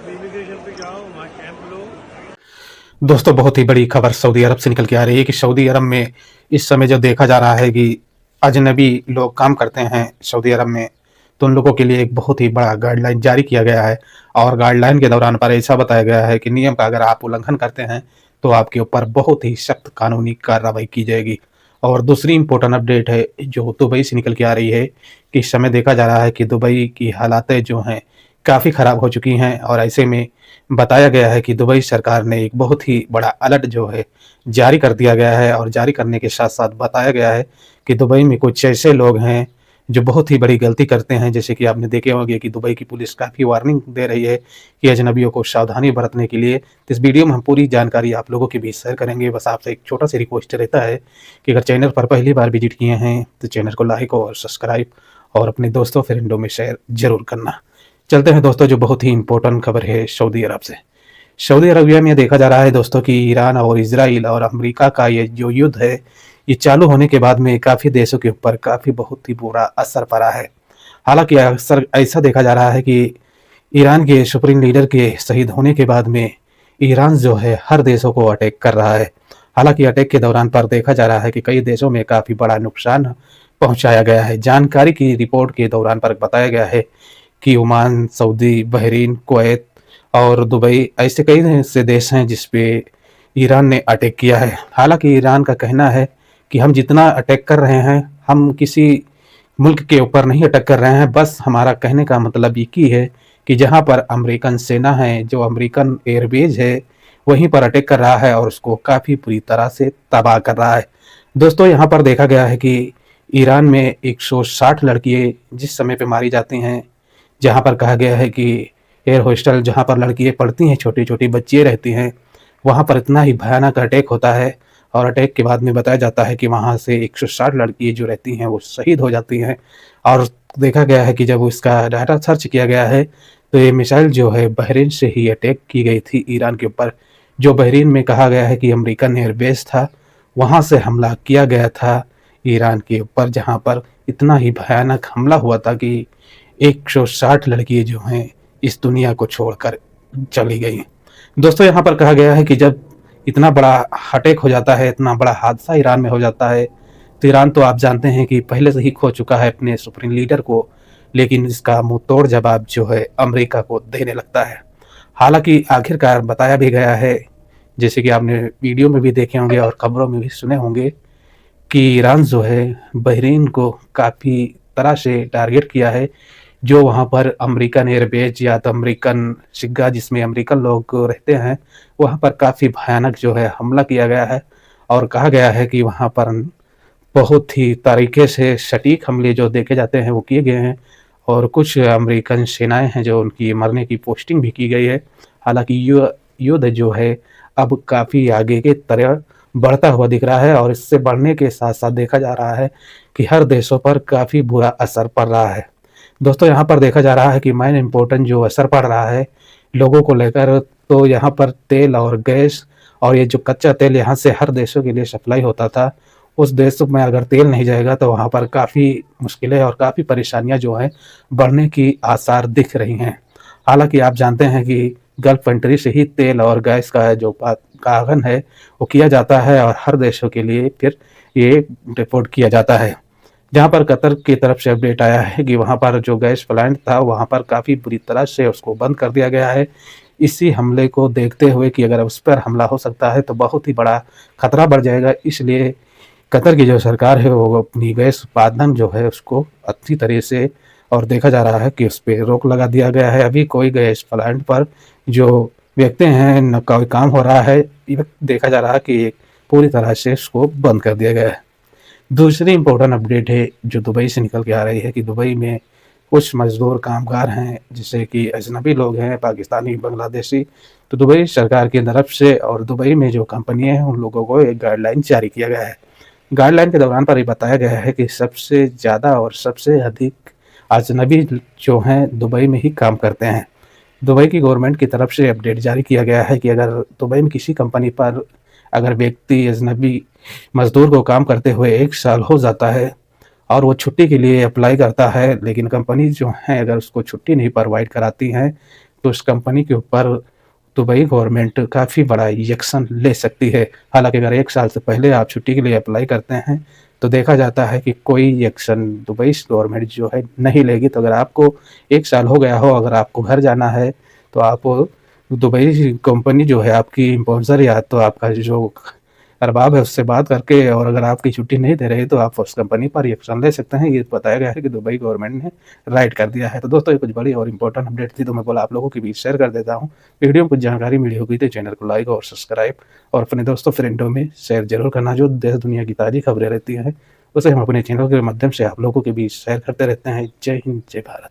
Immigration पे जाओ, वहाँ कैंप लो। दोस्तों, बहुत ही बड़ी खबर सऊदी अरब से निकल के आ रही है कि सऊदी अरब में इस समय जो देखा जा रहा है कि अजनबी लोग काम करते हैं सऊदी अरब में, तो उन लोगों के लिए एक बहुत ही बड़ा गाइडलाइन जारी किया गया है। और गाइडलाइन के दौरान पर ऐसा बताया गया है कि नियम का अगर आप उल्लंघन करते हैं तो आपके ऊपर बहुत ही सख्त कानूनी कार्रवाई की जाएगी। और दूसरी इम्पोर्टेंट अपडेट है जो दुबई से निकल के आ रही है कि इस समय देखा जा रहा है कि दुबई की हालातें जो हैं काफ़ी ख़राब हो चुकी हैं। और ऐसे में बताया गया है कि दुबई सरकार ने एक बहुत ही बड़ा अलर्ट जो है जारी कर दिया गया है। और जारी करने के साथ-साथ बताया गया है कि दुबई में कुछ ऐसे लोग हैं जो बहुत ही बड़ी गलती करते हैं। जैसे कि आपने देखे होंगे कि दुबई की पुलिस काफ़ी वार्निंग दे रही है कि अजनबियों को सावधानी बरतने के लिए। तो इस वीडियो में हम पूरी जानकारी आप लोगों के बीच शेयर करेंगे। बस आपसे एक छोटा-सा रिक्वेस्ट रहता है कि अगर चैनल पर पहली बार विजिट किए हैं तो चैनल को लाइक और सब्सक्राइब और अपने दोस्तों फ्रेंडों में शेयर ज़रूर करना। चलते हैं दोस्तों, जो बहुत ही इम्पोर्टेंट खबर है सऊदी अरब से। सऊदी अरबिया में देखा जा रहा है दोस्तों कि ईरान और इजराइल और अमेरिका का ये जो युद्ध है, ये चालू होने के बाद में काफ़ी देशों के ऊपर काफ़ी बहुत ही बुरा असर पड़ा है। हालांकि अक्सर ऐसा देखा जा रहा है कि ईरान के सुप्रीम लीडर के शहीद होने के बाद में ईरान जो है हर देशों को अटैक कर रहा है। हालांकि अटैक के दौरान पर देखा जा रहा है कि कई देशों में काफ़ी बड़ा नुकसान पहुंचाया गया है। जानकारी की रिपोर्ट के दौरान पर बताया गया है कि ओमान, सऊदी, बहरीन, कुवैत और दुबई ऐसे कई ऐसे देश हैं जिस पे ईरान ने अटैक किया है। हालांकि ईरान का कहना है कि हम जितना अटैक कर रहे हैं, हम किसी मुल्क के ऊपर नहीं अटैक कर रहे हैं। बस हमारा कहने का मतलब एक ही है कि जहाँ पर अमेरिकन सेना है, जो अमेरिकन एयरबेस है, वहीं पर अटैक कर रहा है और उसको काफ़ी बुरी तरह से तबाह कर रहा है। दोस्तों, यहाँ पर देखा गया है कि ईरान में 160 लड़कियाँ जिस समय पे मारी जाती हैं, जहाँ पर कहा गया है कि एयर हॉस्टल जहाँ पर लड़कियाँ पढ़ती हैं, छोटी-छोटी बच्चियाँ रहती हैं, वहाँ पर इतना ही भयानक अटैक होता है। और अटैक के बाद में बताया जाता है कि वहाँ से 160 लड़कियाँ जो रहती हैं वो शहीद हो जाती हैं। और देखा गया है कि जब इसका डाटा सर्च किया गया है तो ये मिसाइल जो है बहरीन से ही अटैक की गई थी ईरान के ऊपर। जो बहरीन में कहा गया है कि अमेरिकन एयरबेस था, वहाँ से हमला किया गया था ईरान के ऊपर, जहाँ पर इतना ही भयानक हमला हुआ था कि 160 लड़कियाँ जो हैं इस दुनिया को छोड़कर चली गई। दोस्तों, यहाँ पर कहा गया है कि जब इतना बड़ा अटैक हो जाता है, इतना बड़ा हादसा ईरान में हो जाता है, तो ईरान तो आप जानते हैं कि पहले से ही खो चुका है अपने सुप्रीम लीडर को, लेकिन इसका मुँह तोड़ जवाब जो है अमेरिका को देने लगता है। हालांकि आखिरकार बताया भी गया है, जैसे कि आपने वीडियो में भी देखे होंगे और खबरों में भी सुने होंगे, कि ईरान जो है बहरीन को काफ़ी तरह से टारगेट किया है। जो वहाँ पर अमेरिकन एयरबेस या तो अमेरिकन सिग्गा जिसमें अमेरिकन लोग रहते हैं, वहाँ पर काफ़ी भयानक जो है हमला किया गया है। और कहा गया है कि वहाँ पर बहुत ही तरीके से सटीक हमले जो देखे जाते हैं वो किए गए हैं। और कुछ अमेरिकन सेनाएँ हैं जो उनकी मरने की पोस्टिंग भी की गई है। हालाँकि युद्ध जो है अब काफ़ी आगे की तरह बढ़ता हुआ दिख रहा है और इससे बढ़ने के साथ-साथ देखा जा रहा है कि हर देशों पर काफ़ी बुरा असर पड़ रहा है। दोस्तों, यहाँ पर देखा जा रहा है कि मेन इम्पोर्टेंट जो असर पड़ रहा है लोगों को लेकर, तो यहाँ पर तेल और गैस और ये जो कच्चा तेल यहाँ से हर देशों के लिए सप्लाई होता था, उस देश में अगर तेल नहीं जाएगा तो वहाँ पर काफ़ी मुश्किलें और काफ़ी परेशानियाँ जो हैं बढ़ने की आसार दिख रही हैं। हालाँकि आप जानते हैं कि गल्फ कंट्री से ही तेल और गैस का जो परिवहन है वो किया जाता है और हर देशों के लिए फिर ये रिपोर्ट किया जाता है। जहाँ पर कतर की तरफ से अपडेट आया है कि वहाँ पर जो गैस प्लांट था, वहाँ पर काफ़ी बुरी तरह से उसको बंद कर दिया गया है। इसी हमले को देखते हुए कि अगर उस पर हमला हो सकता है तो बहुत ही बड़ा खतरा बढ़ जाएगा, इसलिए कतर की जो सरकार है वो अपनी गैस उत्पादन जो है उसको अच्छी तरह से, और देखा जा रहा है कि उस पे रोक लगा दिया गया है। अभी कोई गैस प्लांट पर जो व्यक्ति हैं न कोई काम हो रहा है, ये देखा जा रहा है कि पूरी तरह से इसको बंद कर दिया गया है। दूसरी इम्पोर्टेंट अपडेट है जो दुबई से निकल के आ रही है कि दुबई में कुछ मज़दूर कामगार हैं, जैसे कि अजनबी लोग हैं, पाकिस्तानी, बांग्लादेशी। तो दुबई सरकार की तरफ से और दुबई में जो कंपनियाँ हैं उन लोगों को एक गाइडलाइन जारी किया गया है। गाइडलाइन के दौरान पर ये बताया गया है कि सबसे ज़्यादा और सबसे अधिक अजनबी जो हैं दुबई में ही काम करते हैं। दुबई की गवर्नमेंट की तरफ से अपडेट जारी किया गया है कि अगर दुबई में किसी कंपनी पर अगर व्यक्ति अजनबी मज़दूर को काम करते हुए 1 साल हो जाता है और वो छुट्टी के लिए अप्लाई करता है, लेकिन कंपनी जो है अगर उसको छुट्टी नहीं प्रोवाइड कराती हैं, तो उस कंपनी के ऊपर दुबई गवर्नमेंट काफ़ी बड़ा एक्शन ले सकती है। हालाँकि अगर 1 साल से पहले आप छुट्टी के लिए अप्लाई करते हैं, तो देखा जाता है कि कोई एक्शन दुबई गवर्नमेंट जो है नहीं लेगी। तो अगर आपको 1 साल हो गया हो, अगर आपको घर जाना है, तो आप दुबई कंपनी जो है आपकी स्पॉन्सर या तो आपका जो अरबाब है उससे बात करके, और अगर आपकी छुट्टी नहीं दे रहे तो आप उस कंपनी पर एक्शन ले सकते हैं। ये बताया गया है कि दुबई गवर्नमेंट ने राइट कर दिया है। तो दोस्तों ये कुछ बड़ी और इम्पोर्टेंट अपडेट थी, तो मैं बोला आप लोगों के बीच शेयर कर देता हूँ। वीडियो में कुछ जानकारी मिली होगी तो चैनल को लाइक और सब्सक्राइब और अपने दोस्तों फ्रेंडों में शेयर जरूर करना। जो देश दुनिया की ताज़ी खबरें रहती हैं उसे हम अपने चैनल के माध्यम से आप लोगों के बीच शेयर करते रहते हैं। जय हिंद, जय भारत।